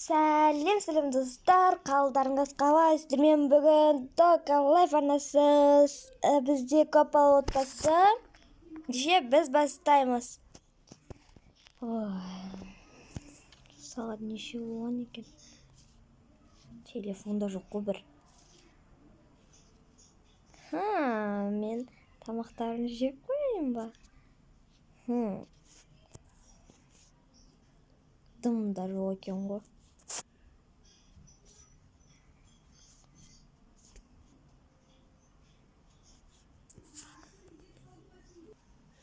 Сәлем достар, қалдарыңыз қалай? Сіздермен бүгін Тока Лайф арнасыз бізде көпбалалы отбасы. Біз бастаймыз. Сағат неше болған екен? Телефонда жоқ қой бір. Мен тамақтарын жеп қояйын ба? Дымда жоқ екен ғой.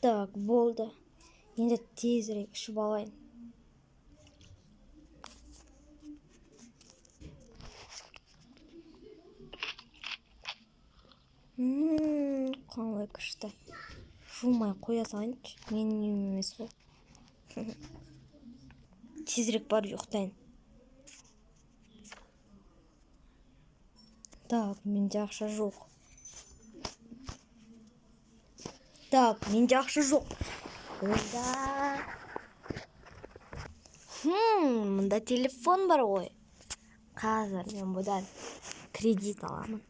Так, болды. Енді тезірек ішіп алайын. Қандай күшті. Жумай қоя салайыншы. Менің үйім емес ол. Тезірек барып ұйықтайын. Так, менде ақша жоқ. Мұнда телефон бар ғой. Қазір мен бұдан кредит аламын.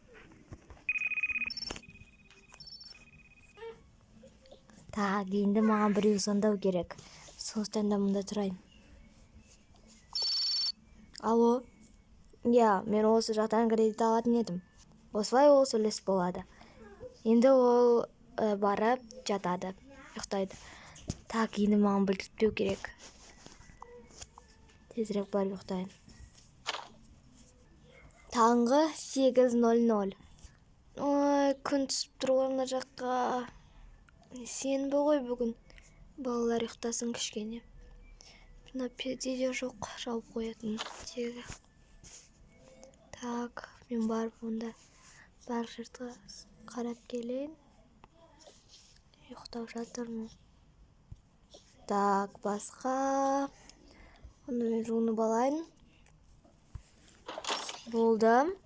Так, енді маған біреу звондау керек. Сондықтан да мұнда тұрайын. Алло. Мен осы жақтан кредит алатын едім. Осылай ол сөйлесіп болады. Енді ол барып жатады, ұйықтайды. Так, енді маған білдіртпеу керек. Тезірек барып ұйықтайын. Таңғы 8:00. Күн түсіп тұрғанына жаққа. Сенбі ғой бүгін. Балалар ұйықтасын кішкене. Мына перде де жоқ, жауып қоятын тегі. Так, мен барып онда бар жерді қарап келейін. Ұйықтап жатырмын. Так, басқа. Онда мен жуынып алайын. Болды.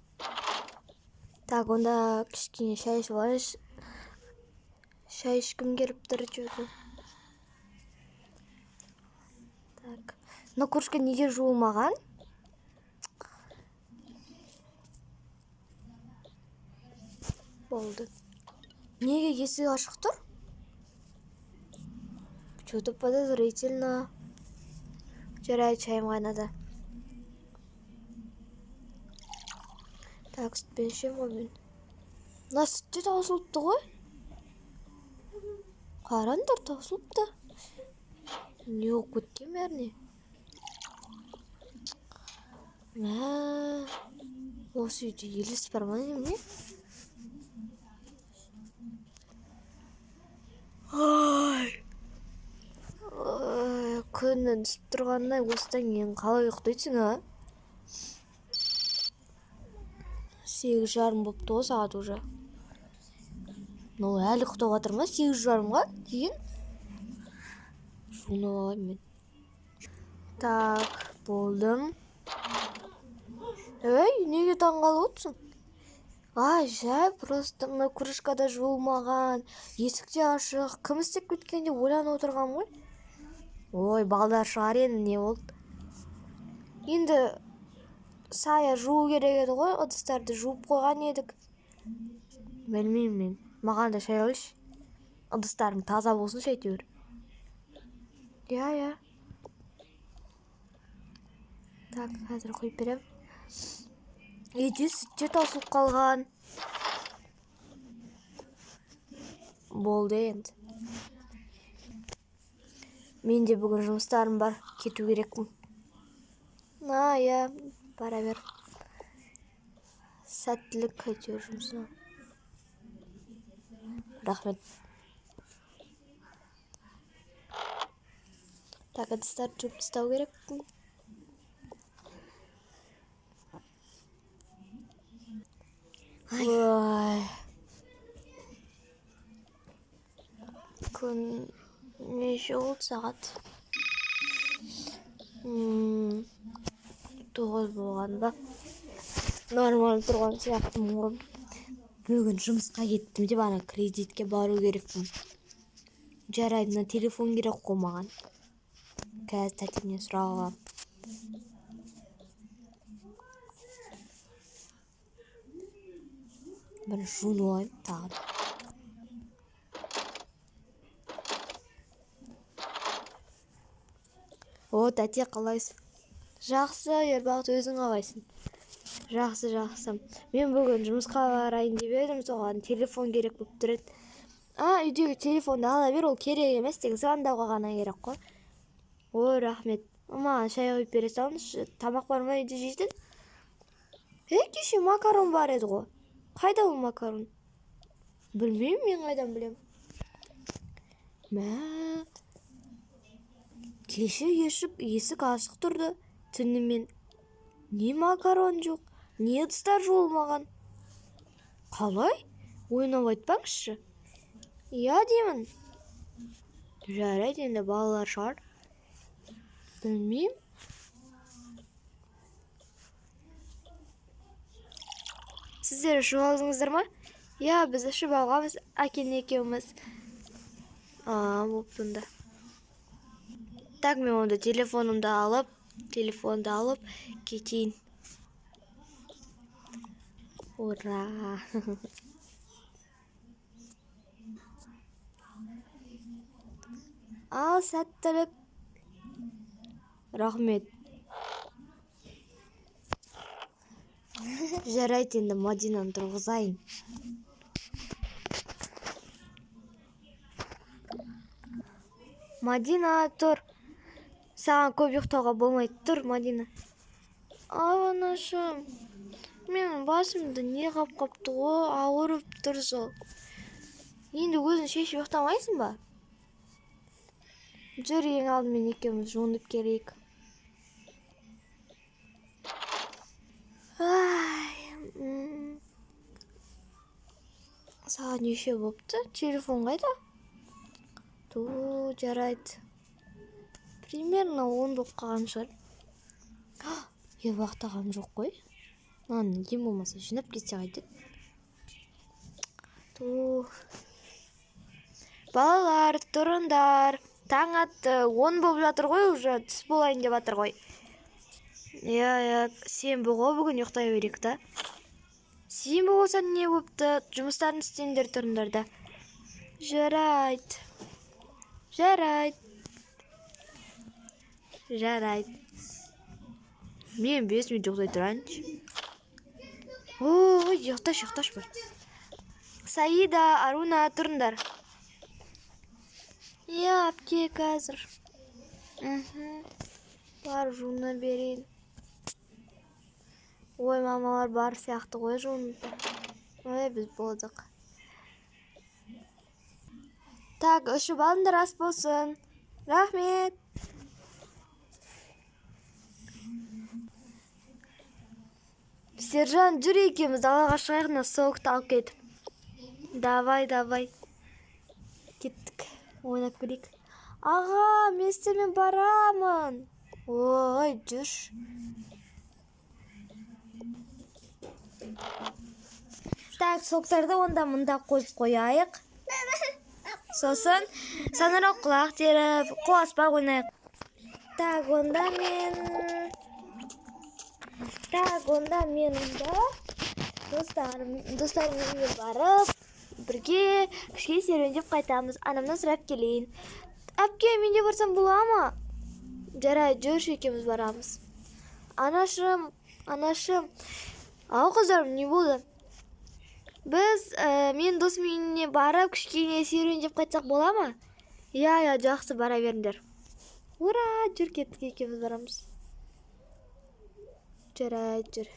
Так, онда кішкене шай ішіп алайын. Шай ішкім келіп тұр жүзі. Так. Мына кружка неге жуылмаған? Болды. Неге есік ашық тұр? Что-то подозрительно. Жарайды, шайым қайнады. Так, сүтпен ішем ғой мен. Мына сүт те таусылыпты ғой. Қараңдар, таусылыпты. Не болып кеткен бәріне? Осы үйде елес бар ма не? Күннің түсіп тұрғанына осыдан кейін қалай ұйықтайсың, 8:30 болыпты ғой сағат уже. Әлі ұйықтап жатыр ма 8:30-ға дейін? Жуынып алайын мен. Так, болдым. Неге таңғалып отырсың? Жай, просто мына кружкада жуылмаған, есікте ашық, кім істеп кеткен деп ойланып отырғам ғой. Балдар шығар енді, не болды? Енді сая жуу керек еді ғой, ыдыстарды жуып қойған едік. Білмеймін мен. Маған да шай алшы. Ыдыстарым таза болсын әйтеуір. Я. Так, қазір қойып берем. Үйде сүтте таусылып қалған. Болды енді. Менде бүгін жұмыстарым бар, кету керекпін. Бара бер. Сәттілік әйтеуір жұмысына. Рахмет. Так, ыдыстарды жуып тастау керекпін. Күн неше болды сағат? 9 болған ба? Нормал тұрған сияқтымын ғой. Бүгін жұмысқа кеттім деп ана кредитке бару керекпін. Жарайды, мына телефон керек қой маған. Қазір тәтемнен сұрап аламын. бір жуынып алайын тағы. О, тәте қалайсың? Жақсы, Ербақыт, өзің қалайсың? Жақсы. Мен бүгін жұмысқа барайын деп едім, соған телефон керек болып тұр еді. Үйдегі телефонды ала бер, ол керек емес, тек звондауға ғана керек қой. Ой, рахмет. Маған шай қойып бере салыңызшы. Тамақ бар ма, үйде жейтін? Кеше макарон бар еді ғой. Қайда ол макарон? Білмеймін, мен қайдан білем. Кеше есік ашық тұрды. Түнімен не макарон жоқ, не ыдыстар жуылмаған. Қалай? Ойнап айтпаңызшы. Иә деймін. Жарайды, енді балалар шығар. Білмеймін. Сіздер ішіп алдыңыздар ма? Иә, біз ішіп алғанбыз, әкем екеуміз. Болып тұнда. Так, мен онда телефонды алып кетейін. Ура! Ал, сәттілік. Рахмет. Жарайды, енді Мадинаны тұрғызайын. Мадина, тұр. Саған көп ұйықтауға болмайды, тұр, Мадина. Анашым, менің басымды не қапты ғой, ауырып тұр сол. Енді өзің шешіп ұйықтамайсың ба? Жүр, ең алдымен екеуміз жуынып келейік. Сағат неше болыпты? Телефон қайда? Жарайды. Примерно 10 болып қалған шығар. Ербақтаған жоқ қой. Ем болмаса жинап кетсе қайтеді. Балалар, тұрыңдар. Таң атты. 10 болып жатыр ғой, уже түс болайын деп жатыр ғой. Иә, сенбі ғой, бүгін ұйықтай берейік та. Сенбі болса не болыпты? Жұмыстарын істеңдер, тұрыңдар да. Жарайды. Мен 5 минут ұйықтай тұрайыншы. Ой, ұйықташ бар. Саида, Аруна, тұрыңдар. Иә, әпке қазір. Бар, жуына берейін. Ой, мамалар бар сияқты ғой жуынды. Ой, біз болдық. Так, ішіп алыңдар, ас болсын. Рахмет. Сержан, жүр екеуміз далаға шығайық, соғықты алып кетіп. Давай. Кеттік. Ойнап көрейік. Аға, мен сенімен барамын. Ой, жүрш. Так, соқтарды онда мұнда қойып қояйық. Сосын санырақ құлақ теріп, қуаспа ойнайық. Так, онда мен достарым үйге барып, бірге кішке серуендеп қайтамыз. Анамнан сұрап келейін. Әпке, мен де барсам бола ма? Жарайды, жүрші екеуміз барамыз. Анашым. Ау қыздарым, не болды? Біз мен досым үйіне барып, кішкене серуендеп қайтсақ бола ма? Иә, жақсы, бара беріңдер. Ура, жүр, кеттік, екеуміз барамыз. Жарайды, жүр.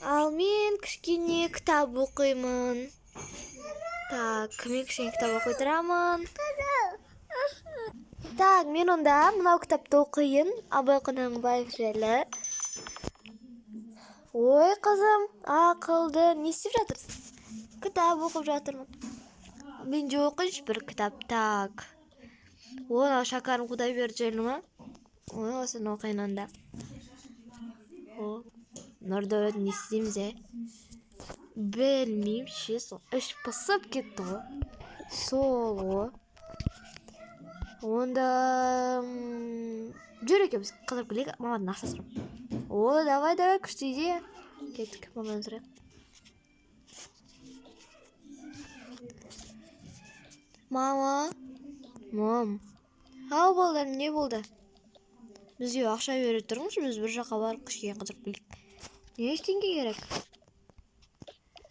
Ал мен кішкене кітап оқимын. Так, мен кішкене кітап оқитырамын. Так, мен онда мынау кітапты оқиын. Абай Құнанбаев жайлы. Ой, қызым, ақылды. Не істеп жатырсың? Кітап оқып жатырмын. Мен де оқиыншы бір кітап. Так. Оны Шәкәрім Құдайберді жайлы ма? Ой, осыны оқиын онда. Нұрдәулет, не істейміз, Білмеймін, сол. Іш пысып кетті ғой. Сол ғой. Онда жүр екеуміз қыдырып келейік, мамадан ақша сұрап. О, давай, күшті идея. Кеттік, мамадан сұрайық. Мама. Мам. Ау, балдар, не болды? Бізге ақша бере тұрыңыз, біз бір жаққа барып кішкене қыдырып келейік. Не ештеңе керек?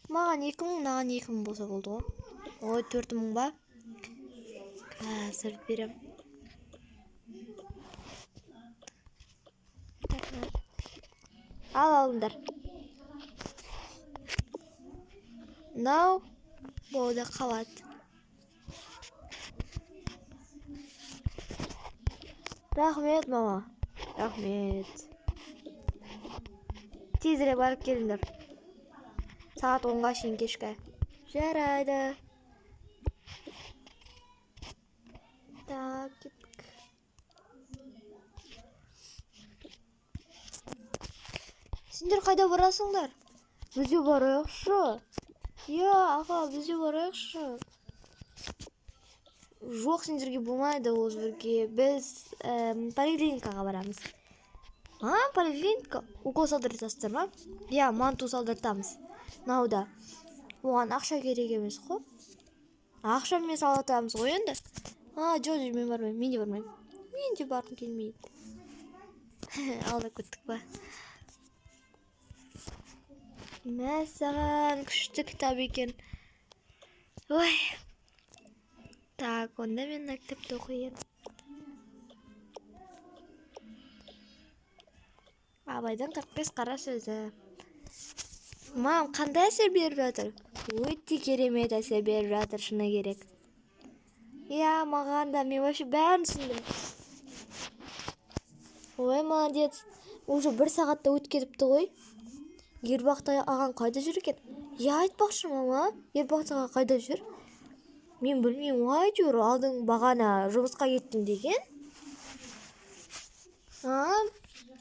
Маған 2000, маған 2000 болса болды ғой. Ой, 4000 ба? Қазір берем. Ал алыңдар. Нау, болды, қалады. Рахмет, мама. Рахмет. Тезірек барып келіңдер. Сағат 10-ға шейін кешкі. Жарайды. Так, кеттік. Сендер қайда барасыңдар? Бізде барайықшы. Аға, бізде барайықшы. Жоқ, сендерге болмайды ол жерге. Біз поликлиникаға барамыз. Поликлиника? Укол салдыртасыздар ма? Манту салдыртамыз. Науда. Оған ақша керек емес қой. Ақшамен салатамыз ғой енді. Жоқ, мен бармаймын. Мен де бармаймын. Мен де барғым келмейді. Алдап кеттік па. Мәссаған, күшті кітап екен. Ой. Так, онда мен кітапты оқиын. Абайдың 45 қара сөзі. Мам, қандай әсер беріп жатыр? Өте керемет әсер беріп жатыр, шыны керек. Маған да, мен вообще бәрін түсіндім. Ой, молодец. Уже 1 сағатта өткетіпті ғой. Ербақтай аған қайда жүр екен? Айтпақшы, мама. Ербақтай қайда жүр? Мен білмеймін, әйтеуір алдың бағана жұмысқа кеттім деген.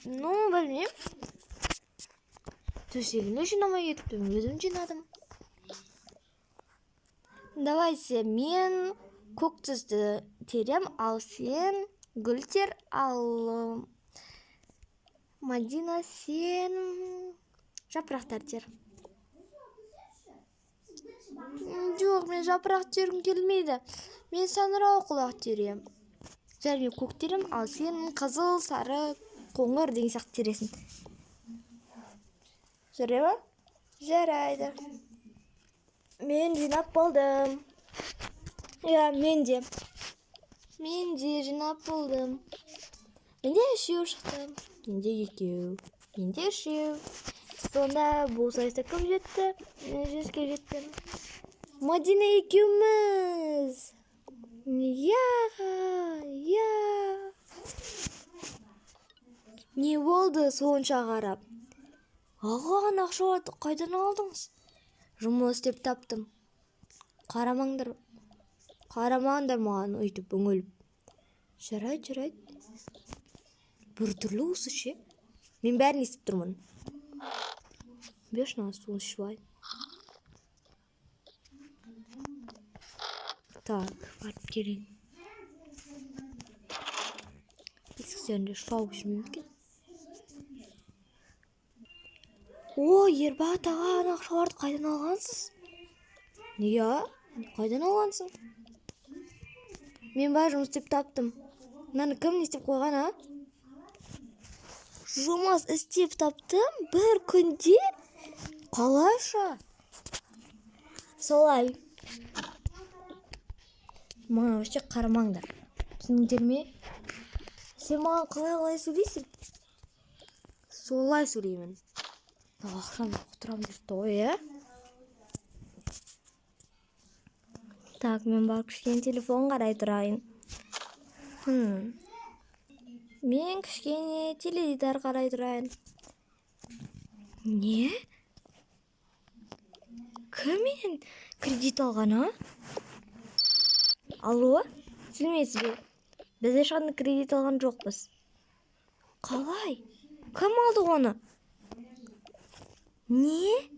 Білмеймін. Төсегіне жинамай кетіппін, өзім жинадым. Давайте, мен көк түсті терем, ал сен гүл тер, ал Мадина, сен жапырақтар тер. Жоқ, мен жапырақ тергім келмейді. Мен саңырауқұлақ терем. Және көк терем, ал сен қызыл, сары, қоңыр деген сияқты тересің. Жарай ма? Жарайды. Мен жинап болдым. Мен де жинап болдым. Мен де 3 шықтым. Мен де 2. Мен де 3. Сонда бұл сайыста кім жетті? Мен 100-ге жеттім. Мадина екеуміз. Не болды сонша қарап? Аған ақшаларды қайдан алдыңыз? Жұмыс істеп таптым. Қарамаңдар маған өйтіп өңіліп. Жарайды. Бір түрлі осы ше. Мен бәрін естіп тұрмын. Беш нас суын ішіп алайын. Так, барып келейін. Есіктерінде шауып жүрмеймін екен. Ербат аға, ақшаларды қайдан алғансыз? Қайдан алғансың? Мен бар жұмыс істеп таптым. Мынаны кім істеп қойған, Жұмыс істеп таптым? Бір күнде? Қалайша? Солай. Маған өште қарамаңдар. Түсініңдер ме? Сен маған қалай сөйлейсің? Солай сөйлеймін. Ақшаны құтырам депті ғой, Так, мен барып кішкене телефон қарай тұрайын. Мен кішкене теледидар қарай тұрайын. Не? Кіммен кредит алған, Алло, сілмейсіз бе? Біз ешқандай кредит алған жоқпыз. Қалай? Кім алды оны? Не?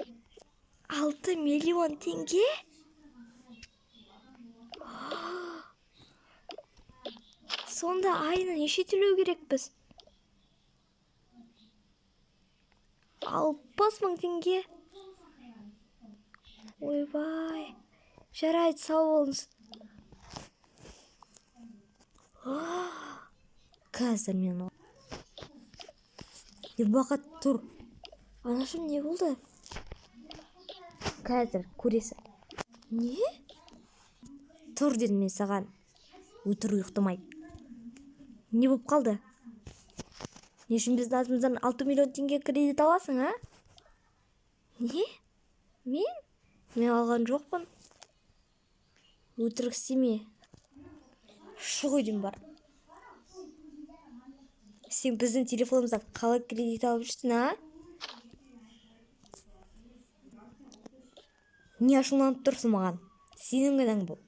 6 миллион теңге? Сонда айына неше төлеу керекпіз? 60 мың теңге. Ойбай. Жарайды, сау болыңыз. Қазір мен Ербақат тұр. Анашым, не болды? Қазір көресің. Не? Тұр дедім мен саған. Өтір ұйықтамайды. Не болып қалды? Не үшін біздің атымыздан 6 миллион теңге кредит аласың, а? Не? Мен алған жоқпын. Өтірік істеме. Шығ үйден бар. Сен біздің телефонымыздан қалай кредит алып жүрсің, а? Не ашуланып тұрсың маған? Сенің кінәң бұл.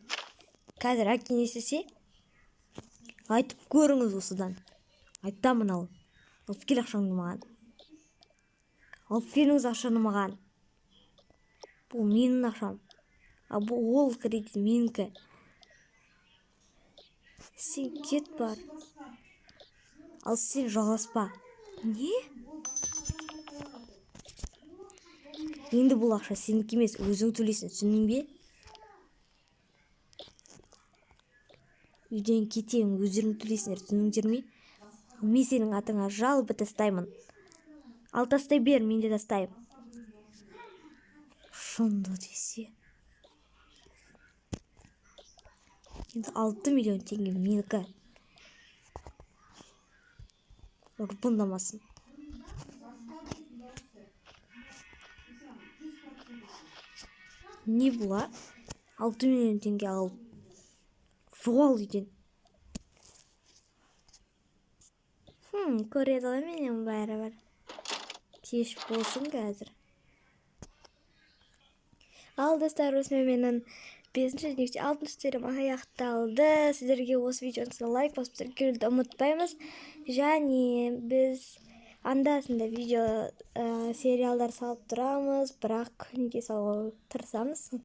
Қазір әкең естісе, айтып көріңіз осыдан. Айтамын ал. Алып кел ақшаңды маған. Алып келіңіз ақшаны маған. Бұл менің ақшам. А бұл ол кредит менікі. Сен кет бар. Ал сен жаласпа. Не? Енді бұл ақша сенікі емес, өзің төлейсің, түсіндің бе? Үйден кетемін, өздерің төлейсіңдер, түсіндіңдер ме? Мен сенің атыңа жалобы тастаймын. Ал тастай бер, мен де тастаймын. Шынды десе. Енді 6 миллион теңге менікі. Ұрпындамасын. Не бұла? 6 миллион теңге алып. Жоғал үйден. Көреді ғой менен бәрі. Кеш болсын қазір. Ал достар, осымен менің 5-6 сериям аяқталды. Сіздерге осы видеоны лайк басып тіркелуді ұмытпаймыз. Және біз анда-санда видео сериалдар салып тұрамыз, бірақ күнге салуға тырысамыз.